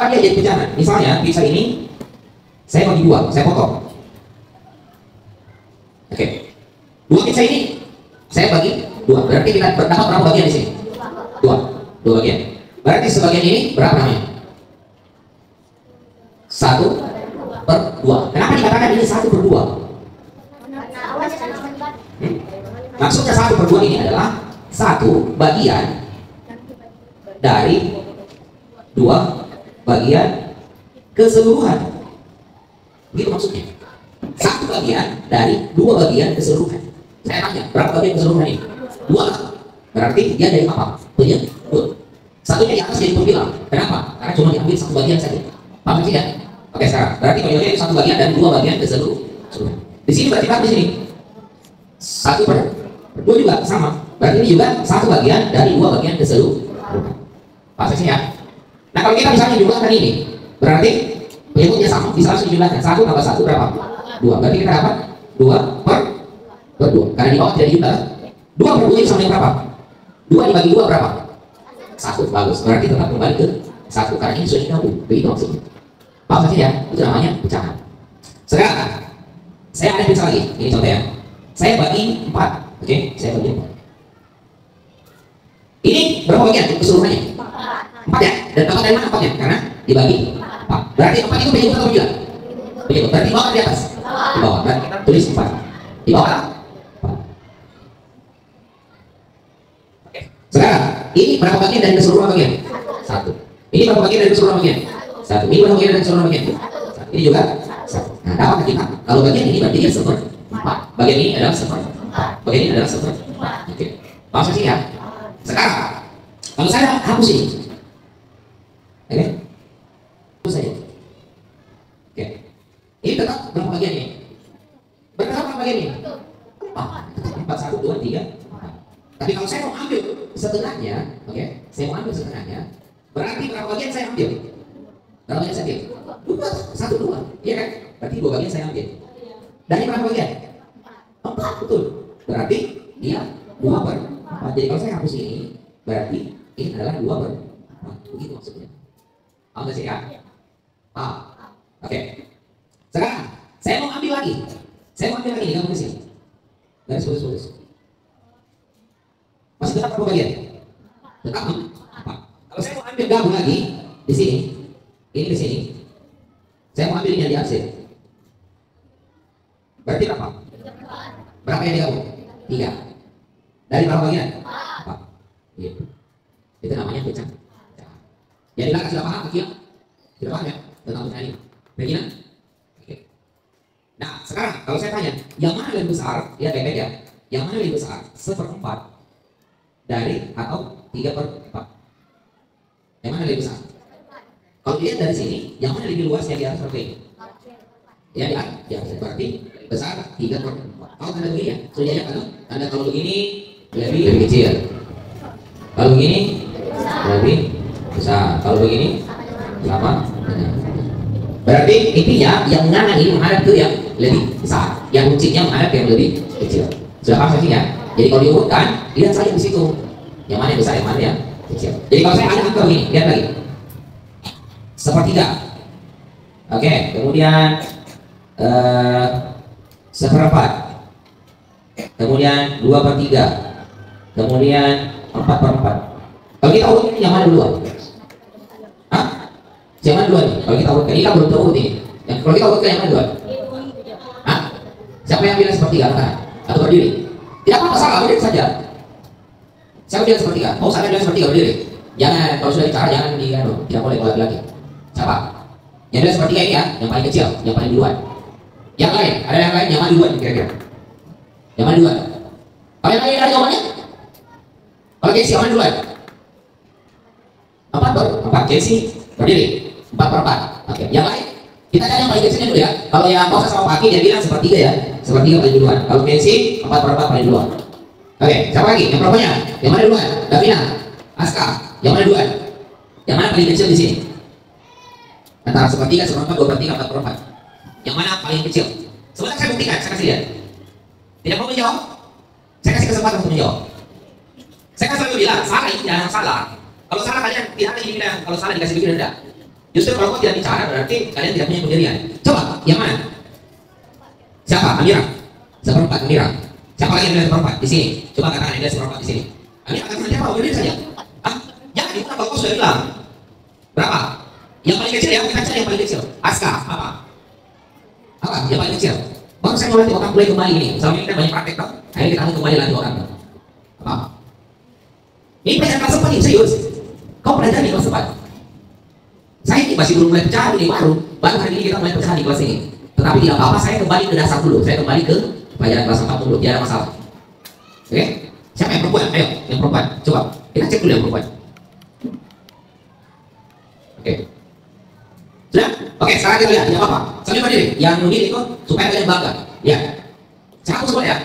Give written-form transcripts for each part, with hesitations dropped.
akan dia jadi pecahan. Misalnya pizza ini saya bagi dua, saya potong. Oke. Dua pizza ini saya bagi dua. Berarti kita dapat berapa bagian di sini? Dua bagian. Berarti sebagian ini berapa namanya? 1/2. Kenapa dikatakan ini 1/2? Maksudnya 1/2 ini adalah satu bagian dari dua bagian keseluruhan. Begitu maksudnya. Satu bagian dari dua bagian keseluruhan. Saya tanya, berapa bagian keseluruhan ini? 2. Berarti dia dari apa? Penyebut. Satunya di atas jadi pembilang. Kenapa? Karena cuma diambil satu bagian saja. Paham tidak? Oke, sekarang. Berarti penyebutnya itu satu bagian dan dua bagian keseluruhan. Di sini berarti di sini 1/2 juga sama. Berarti ini juga satu bagian dari dua bagian keseluruhan. Paham ya? Nah, kalau kita misalnya jumlahkan ini, berarti penyebutnya sama. Bisa langsung dijumlahkan. 1 tambah 1 berapa? 2. Berarti kita dapat 2/2. Karena di bawah tidak dijumlah. 2/2 itu sama dengan berapa? 2 dibagi 2 berapa? 1. Bagus. Berarti tetap kembali ke 1 karena ini sudah digabung. Begitu maksudnya. Paham ya? Itu namanya pecahan. Sekarang saya ada pizza lagi. Ini contoh ya. Saya bagi 4. Oke, saya bagi 4. Ini berapa bagian keseluruhannya? 4 ya. Dan dapat dari mana 4-nya? Karena dibagi 4. Berarti 4 itu penyebut atau penyebut? Penyebut. Berarti bawah di atas. Di bawah. Berarti kita tulis 4. Di bawah. Oke. Sekarang ini berapa bagian dari keseluruhan bagian? 1. Ini berapa bagian dari keseluruhan bagian? 1. Ini berapa bagian dari keseluruhan bagian? 1. Ini juga 1. Nah, dapat kita. Kalau bagian ini berarti dia 1/4. Bagian ini adalah 1/4. Bagian ini adalah 1/4. Oke. Paham sih ya? Sekarang kalau saya hapus ini, oke? Hapus saja. Oke. Ini tetap berapa bagian ini? Berapa bagian ini? 4, 1, 2, 3, 4. Tapi kalau saya mau ambil setengahnya, oke? Saya mau ambil setengahnya, berarti berapa bagian saya ambil? Berapa bagian saya ambil? 2, 1, 2, iya kan? Berarti 2 bagian saya ambil. Dari berapa bagian? 4, betul. Berarti dia 2/4. Jadi kalau saya hapus ini, berarti ini adalah 2/4. Begitu maksudnya. Paham gak sih ya? Paham? Oke. Sekarang saya mau ambil lagi. Saya mau ambil lagi nih, kamu ke sini. Garis putus. Masih tetap berapa bagian? Tetap 4. Kalau saya mau ambil gabung lagi di sini, ini di sini. Saya mau ambil ini yang di atas. Berarti berapa? Berapa yang digabung? 3. Dari berapa bagian? 4. Gitu. Itu namanya pecah. Jadi lah sudah paham kecil? Sudah paham ya? Tentang pecah ini. Begini? Oke. Nah, sekarang kalau saya tanya, yang mana lebih besar? Ya baik-baik ya. Yang mana lebih besar? 1/4 dari atau 3/4? Yang mana lebih besar? Kalau dilihat dari sini, yang mana lebih luas yang di atas seperti ini? Ya di atas. Ya, berarti besar 3/4. Kalau tanda begini ya, sudah ya kan? Tanda kalau begini lebih kecil. Kalau begini lebih besar. Kalau begini sama. Berarti intinya yang mengarah ini menghadap ke yang lebih besar, yang runcingnya menghadap yang lebih kecil. Sudah paham sih ya? Jadi kalau diurutkan, lihat saja di situ. Yang mana yang besar, yang mana yang kecil. Jadi kalau saya ada angka begini, lihat lagi. 1/3. Oke, kemudian 1/4. Kemudian 2/3. Kemudian 4/4. Kalau kita urut ini yang mana duluan? Hah? Yang mana duluan? Kalau kita urutkan, ini kan belum terurut ini. Kalau kita urutkan yang mana duluan? Hah? Siapa yang bilang seperti angka? Atau berdiri? Tidak apa-apa, salah, berdiri saja. Siapa bilang seperti angka? Mau saya bilang seperti angka, berdiri. Jangan, kalau sudah bicara jangan tidak boleh kalau lagi. Siapa? Yang bilang seperti ini ya, yang paling kecil, yang paling duluan. Yang lain, ada yang lain yang mana duluan kira-kira? Yang mana duluan? Kalau yang lain ada jawabannya? Kalau Casey yang mana duluan? 4 Casey berdiri 4/4. Oke, yang lain kita cari yang paling kecilnya dulu ya. Kalau yang Pausa sama Paki dia bilang 1/3 ya, 1/3 paling duluan. Kalau Casey 4/4 paling duluan. Oke, siapa lagi? Yang perempuannya? Yang mana duluan? Davina, Aska, yang mana duluan? Yang mana paling kecil di sini? Antara 1/3, 1/4, 2/3, 4/4. Yang mana paling kecil? Sebentar saya buktikan, saya kasih lihat. Tidak mau menjawab? Saya kasih kesempatan untuk menjawab. Saya kan selalu bilang, salah itu jangan salah. Kalau salah kalian tidak ada yang bilang, kalau salah dikasih begini enggak. Justru kalau kau tidak bicara berarti kalian tidak punya pendirian. Coba, yang mana? Siapa? Amira. Seperempat Amira. Siapa lagi yang bilang seperempat di sini? Coba katakan yang bilang seperempat di sini. Amira katakan siapa? Berdiri saja. Ah, jangan diulang kalau kau sudah bilang. Berapa? Yang paling kecil ya, kita cari yang paling kecil. Aska, apa? Apa? Yang paling kecil. Baru saya mulai orang mulai kembali ini. Selama ini kan banyak praktek tau. Akhirnya kita akan kembali lagi orang. Apa? Ini pelajaran kelas 4 ini serius. Kau pelajari kelas 4. Saya ini masih belum mulai pecah ini baru hari ini kita mulai pecah di kelas ini. Tetapi tidak apa-apa, saya kembali ke dasar dulu. Saya kembali ke pelajaran kelas 4 dulu. Tidak ada masalah. Oke? Siapa yang perempuan? Ayo, yang perempuan. Coba kita cek dulu yang perempuan. Oke. Sudah? Oke, sekarang kita lihat. Yang apa? Sambil berdiri. Yang berdiri itu supaya kalian bangga. Ya. Saya hapus boleh ya?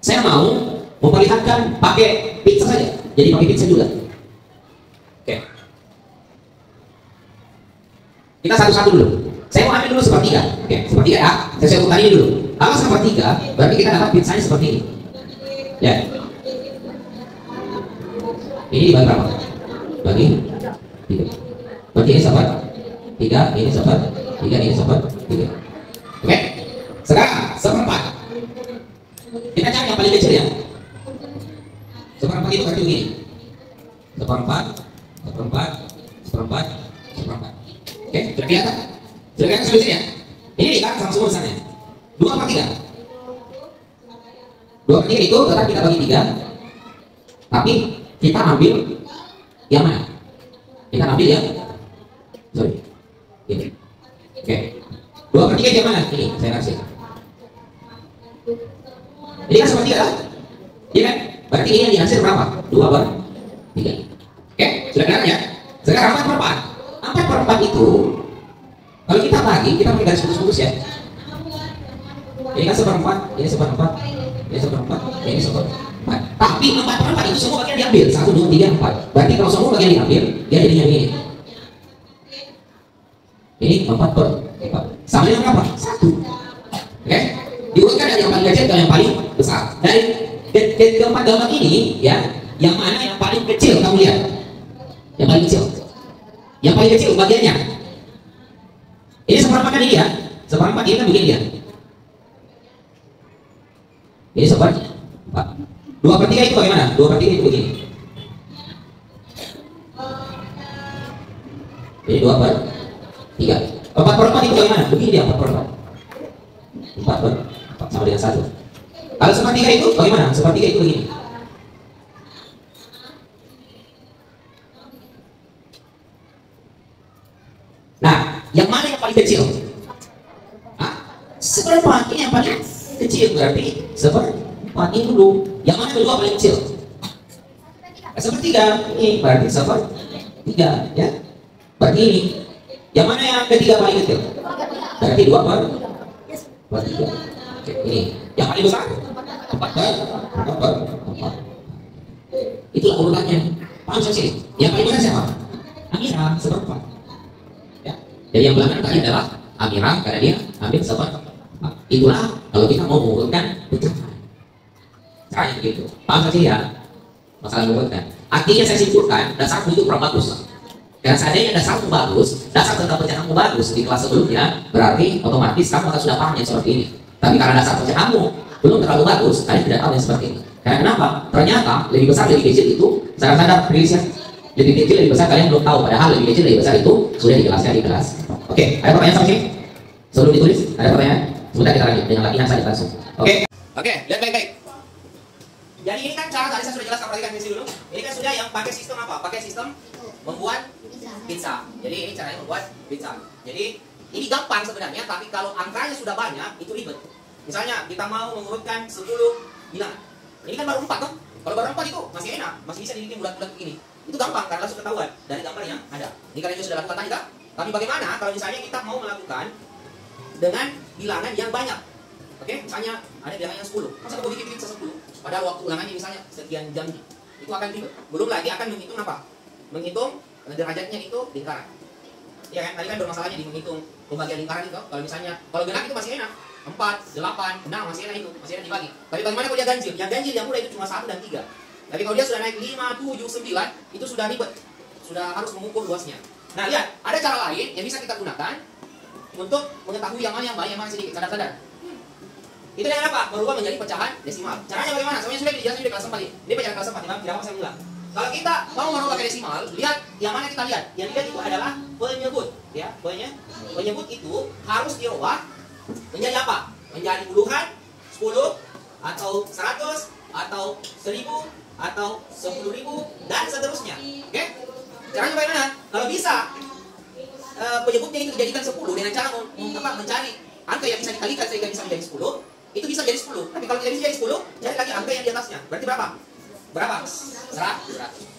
Saya mau memperlihatkan pakai pizza saja. Jadi pakai pizza juga. Oke. Kita satu-satu dulu. Saya mau ambil dulu sepertiga. Oke, sepertiga ya. Saya urutan ini dulu. Kalau sepertiga, berarti kita dapat pizzanya seperti ini. Ya. Ini dibagi berapa? Bagi 3. Berarti ini sobat 3, ini sobat 3, ini sobat 3. Oke. Sekarang seperempat. Kita cari yang paling kecil ya. Seperempat itu berarti begini. Seperempat, seperempat, seperempat, seperempat. Oke, sudah kelihatan? Sudah kelihatan sampai sini ya? Ini dikatakan sama semua misalnya 2/3. 2/3 itu tetap kita bagi 3. Tapi kita ambil yang mana? Kita ambil yang sorry. Ini. Oke. 2/3 yang mana? Ini saya kasih. Ini kan sepertiga kan? Iya kan? Berarti ini yang dihasil berapa? 2/3. Oke, sudah kelihatan ya? Sekarang 4/4. 4/4 itu kalau kita bagi, kita pakai garis putus-putus ya. Ini kan seperempat, ini seperempat, ini seperempat, ini seperempat. Tapi 4/4 itu semua bagian diambil. 1, 2, 3, 4. Berarti kalau semua bagian diambil, dia jadinya begini. Ini 4/4. Sama dengan berapa? 1. Oke? Diurutkan dari yang paling kecil ke yang paling besar. Dari keempat gambar ini, ya, yang mana yang paling kecil kamu lihat? Yang paling kecil. Yang paling kecil bagiannya. Ini seperempat kan ini ya? Seperempat ini kan begini ya. Ini seperempat. 2/3 itu bagaimana? 2/3 itu begini. Ini 2/3. 4/4 itu bagaimana? Begini dia 4/4. 4/4 sama dengan 1. Kalau sepertiga itu bagaimana? Sepertiga itu begini. Nah, yang mana yang paling kecil? Seperempat ini yang paling kecil, berarti seperempat ini dulu. Yang mana kedua paling kecil? Sepertiga ini berarti sepertiga, ya. Berarti ini. Yang mana yang ketiga paling kecil? Berarti 2/3. Oke, ini. Yang paling besar? 4/4. Itulah urutannya. Paham sih? Yang paling besar siapa? Amira, seperempat. Ya. Jadi yang belakang tadi adalah Amira karena dia ambil seperempat. Itulah kalau kita mau mengurutkan pecahan. Caranya begitu. Paham sih ya? Masalah mengurutkan. Artinya saya simpulkan dasarmu itu kurang bagus. Dan seandainya dasarmu bagus, dasar tentang pecahanmu bagus di kelas sebelumnya, berarti otomatis kamu akan sudah paham yang seperti ini. Tapi karena dasar pecahanmu belum terlalu bagus, kalian tidak tahu yang seperti ini. Karena kenapa? Ternyata lebih besar lebih kecil itu sadar rilisnya lebih kecil lebih besar kalian belum tahu. Padahal lebih kecil lebih besar itu sudah dijelaskan di kelas. Oke, ada pertanyaan sama sini? Sebelum ditulis, ada pertanyaan? Sebentar kita lanjut dengan latihan saja langsung. Oke, lihat baik-baik. Jadi ini kan cara tadi saya sudah jelaskan, perhatikan sini dulu. Ini kan sudah yang pakai sistem apa? Pakai sistem membuat pizza. Jadi ini caranya membuat pizza. Jadi ini gampang sebenarnya, tapi kalau angkanya sudah banyak itu ribet. Misalnya kita mau mengurutkan 10 bilangan. Ini kan baru 4 kan? Kalau baru 4 itu masih enak, masih bisa dibikin bulat-bulat begini. Itu gampang karena sudah ketahuan dari gambar yang ada. Ini kalian juga sudah lakukan tadi kan? Tapi bagaimana kalau misalnya kita mau melakukan dengan bilangan yang banyak? Oke, misalnya ada bilangan yang 10. Masa mau bikin pizza 10? Padahal waktu ulangannya misalnya sekian jam. Itu akan ribet. Belum lagi akan menghitung apa? Menghitung derajatnya itu lingkaran. Ya kan? Tadi kan bermasalahnya di menghitung pembagian lingkaran itu. Kalau misalnya kalau genap itu masih enak. 4, 8, 6 masih enak itu, masih enak dibagi. Tapi bagaimana kalau dia ganjil? Yang ganjil yang mudah itu cuma 1 dan 3. Tapi kalau dia sudah naik 5, 7, 9, itu sudah ribet. sudah harus mengukur luasnya. Nah, lihat, ada cara lain yang bisa kita gunakan untuk mengetahui yang mana yang banyak, yang mana sedikit. Sadar-sadar. Itu dengan apa? Berubah menjadi pecahan desimal. Caranya bagaimana? Semuanya sudah dijelaskan di kelas 4 ini. Ini pecahan kelas 4, tidak apa saya ulang. Kalau kita mau merubah ke desimal, lihat yang mana kita lihat. Yang dilihat itu adalah penyebut, ya. Penyebut itu harus dirubah menjadi apa? Menjadi puluhan, 10, atau 100, atau 1000, atau 10.000, dan seterusnya. Oke? Caranya bagaimana? Kalau bisa penyebutnya itu dijadikan 10 dengan cara mencari angka yang bisa dikalikan sehingga bisa menjadi 10, itu bisa jadi 10. Tapi kalau tidak bisa jadi 10, cari lagi angka yang di atasnya. Berarti berapa? Berapa? 100.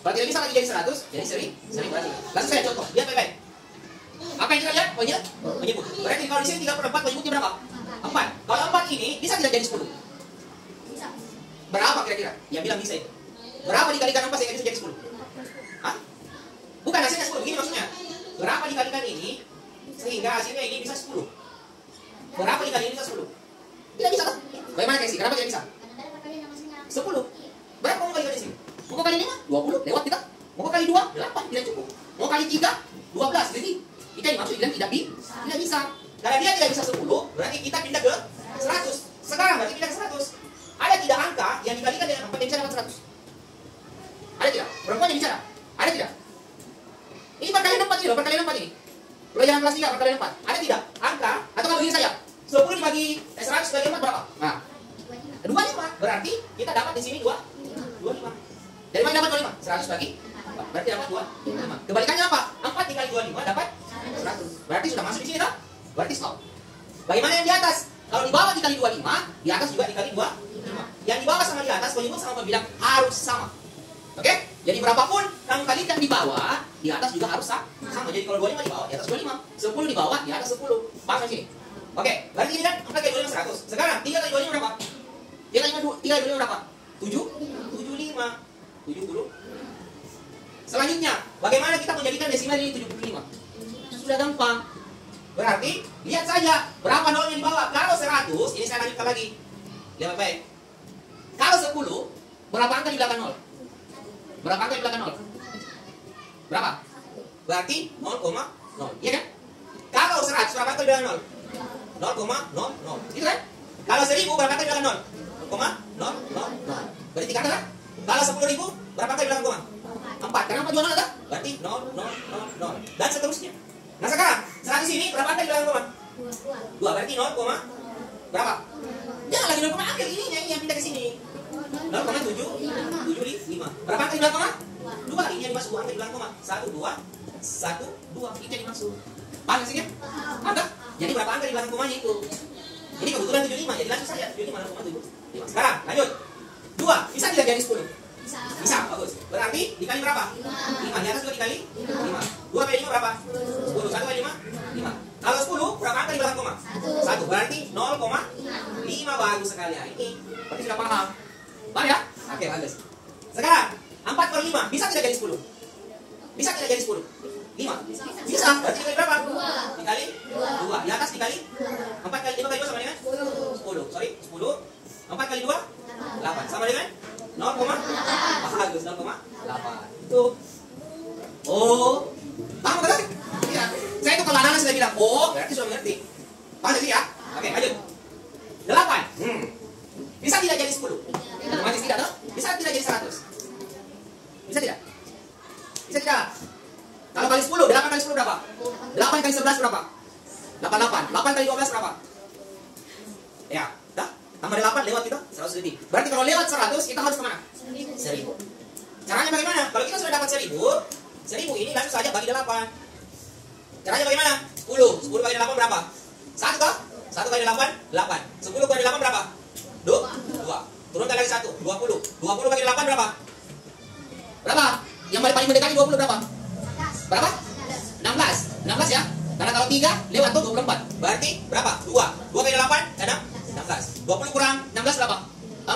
Kalau tidak bisa lagi jadi 100, jadi 1000 berarti. Langsung saya contoh, lihat baik-baik. Apa yang kita lihat? Penyebut. Berarti kalau di sini 34, penyebutnya berapa? 4. Kalau 4 ini bisa tidak jadi 10? Bisa. Berapa kira-kira? Yang bilang bisa itu. Berapa dikalikan 4 sehingga bisa jadi 10? Hah? Bukan hasilnya 10, begini maksudnya. Berapa dikalikan ini sehingga hasilnya ini bisa 10? Berapa dikali ini bisa 10? Tidak bisa kan? Bagaimana Casey? Kenapa tidak bisa? 10. Berapa mau kali di sini? Mau kali 5? 20, lewat kita. Mau kali 2? 8, tidak cukup. Mau kali 3? 12, jadi kita dimaksud bilang tidak bisa. Karena dia tidak bisa 10, berarti kita pindah ke 100. Sekarang berarti pindah ke 100. Ada tidak angka yang dikalikan dengan 4 yang bisa dapat 100? Ada tidak? Perempuan yang bicara? Ada tidak? Ini perkalian 4 ini loh, perkalian 4 ini. Pelajaran kelas 3, perkalian 4. Ada tidak? Angka, atau kalau begini saja, 10 dibagi 100 dibagi 4 berapa? Nah, 25. Berarti kita dapat di sini 25. Dari mana dapat 25? 100 bagi 4. Berarti dapat 25. Kebalikannya apa? 4 dikali 25 dapat 100. Berarti sudah masuk di sini, tak? Berarti stop. Bagaimana yang di atas? Kalau di bawah dikali 25, di atas juga dikali 25. Yang di bawah sama di atas, penyebut sama pembilang harus sama. Oke? Jadi berapapun kamu kalikan di bawah, di atas juga harus sama. Jadi kalau 25 di bawah, di atas 25. 10 di bawah, di atas 10. Paham di sini? Oke, berarti ini kan 4 kali 25 100. Sekarang 3 kali 25 berapa? 3 kali 25 berapa? 75. 70. Selanjutnya, bagaimana kita menjadikan desimal ini 75? Sudah gampang. Berarti, lihat saja berapa nolnya di bawah. Kalau 100, ini saya lanjutkan lagi. Lihat baik. Kalau 10, berapa angka di belakang 0? Berapa angka di belakang 0? Berapa? Berarti 0,0. Iya kan? Kalau 100, berapa angka di belakang 0? 0,00. Itu kan? Kalau 1000, berapa angka di belakang 0? 0,000. Berarti 3 angka kan? Kalau 10.000, berapa angka di belakang koma? 4. Kenapa 2 0 ada? Berarti 0,000. Dan seterusnya. Nah sekarang, 100 ini berapa angka di belakang koma? 2. Berarti 0, berapa? Jangan lagi 0, ambil ini yang pindah ke sini. 0,775. Berapa angka di belakang koma? 2. Ini yang dimasuk 2 angka di belakang koma. 1, 2, 1, 2. Ini yang dimasuk. Paham sih ya? Angka? Jadi berapa angka di belakang komanya itu? Ini kebetulan 75, jadi langsung saja 75, 0,75. Sekarang, lanjut. 2, bisa tidak jadi 10? Bisa, bagus. Berarti dikali berapa? 5. Di atas juga dikali 5. 2 kali 5 berapa? 10. 1 kali 5? 5. Kalau 10, berapa angka di belakang koma? 1. Berarti 0,5. Bagus sekali. Ini berarti sudah paham. Paham ya? Oke, bagus. Sekarang, 4 per 5. Bisa tidak jadi 10? Bisa tidak jadi 10? 5? Bisa. Berarti dikali berapa? 2. Dikali 2. Di atas dikali 4 kali 5 kali 2 sama dengan 10. Sorry, 10. 4 kali 2? 8. Sama dengan 0, bagus, 0,8. Itu. Oh. Paham kan? Iya. Saya itu kalau anak-anak sudah bilang, oh, berarti sudah mengerti. Paham sih ya? Oke, lanjut. 8. Bisa tidak jadi 10? Otomatis tidak, no? Bisa tidak jadi 100? Bisa tidak? Bisa tidak? Kalau kali 10, 8 kali 10 berapa? 8 kali 11 berapa? 88. 8 kali 12 berapa? Ya, dah. Tambah 8 lewat kita 100 lebih. Berarti kalau lewat 100 kita harus kemana? 1000. Caranya bagaimana? Kalau kita sudah dapat 1000 ini langsung saja bagi 8. Caranya bagaimana? 10 bagi 8 berapa? 1 toh? 1 kali 8, 8. 10 kali 8 berapa? 2. Turunkan lagi 1, 20. 20 kali 8 berapa? Berapa? Yang paling mendekati 20 berapa? Berapa? 16. 16 ya? Karena kalau 3 lewat tuh 24. Berarti berapa? 2 kali 8 ada 16. 20 kurang 16 berapa? 4.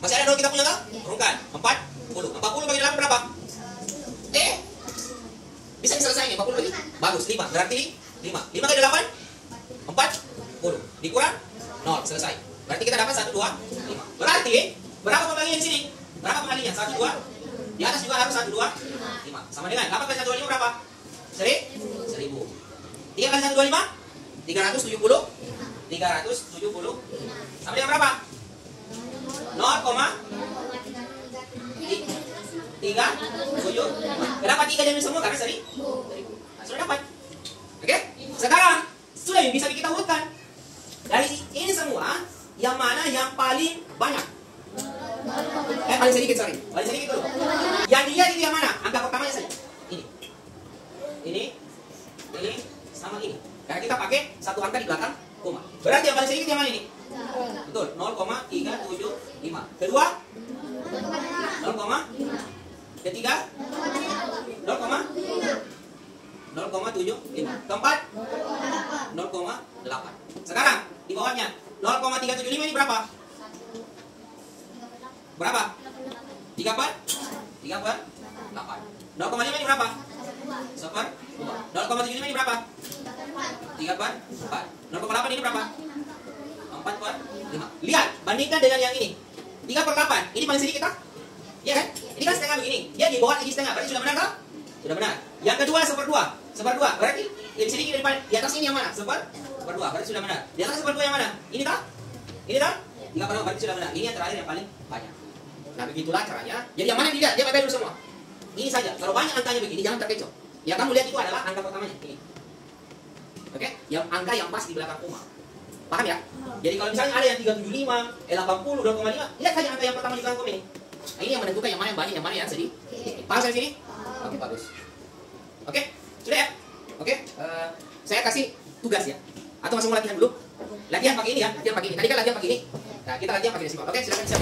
Masih ada 0 kita punya tak? Turunkan. 40. 40 bagi 8 berapa? Bisa diselesaikan 40 lagi? Bagus, 5. Berarti 5. 5 kali 8? 40. Dikurang 0. Selesai. Berarti kita dapat 1, 2, 5. Berarti berapa pembagian di sini? Berapa pembagiannya? 1, 2. Di atas juga harus 1, 2, 5. 125. Sama dengan 8 kali 125 berapa? 1000. 3 kali 125? 370. 370. Sama dengan berapa? 0,375. Kenapa 3 diambil semua? Karena 1000. Nah, sudah dapat. Oke? Sekarang sudah bisa kita urutkan. Dari ini semua, yang mana yang paling banyak? Paling sedikit, sorry. Paling sedikit dulu. Yang dilihat itu yang mana? Angka pertamanya saja. Ini, sama ini. Karena kita pakai satu angka di belakang koma. Berarti yang paling sedikit yang mana ini? Betul, 0,375. Kedua? 0, ketiga? 0,75. Keempat? 0,8. Sekarang di bawahnya 0,375 ini berapa? Berapa? 3 per 8. 0,5 ini berapa? 1/2. 0,75 ini berapa? 3 per 4. 0,8 ini berapa? 4 per 5. Lihat, bandingkan dengan yang ini. 3 per 8. Ini paling sedikit tak? Iya kan? Ini kan setengah begini. Dia di bawah lagi setengah. Berarti sudah benar tak? Sudah benar. Yang kedua 1/2. 1/2. Berarti lebih sedikit daripada di atas ini yang mana? 1/2. Berarti sudah benar. Di atas 1/2 yang mana? Ini tak? Ini tak? 3 per 2. Berarti sudah benar. Ini yang terakhir yang paling banyak. Nah, begitulah caranya. Jadi yang mana yang tidak? Dia bebel semua. Ini saja. Kalau banyak angkanya begini, jangan terkecoh. Yang kamu lihat itu adalah angka pertamanya. Ini. Oke? Yang angka yang pas di belakang koma. Paham ya? Jadi kalau misalnya ada yang 375, 80, 2,5, lihat saja angka yang pertama di belakang koma ini. Nah, ini yang menentukan yang mana yang banyak, yang mana yang sedikit. Paham sampai sini? Oke, bagus. Oke? Sudah ya? Oke? Saya kasih tugas ya. Atau langsung latihan dulu? Latihan pakai ini ya. Latihan pakai ini. Tadi kan latihan pakai ini. Nah, kita latihan pakai desimal. Oke, silakan siap.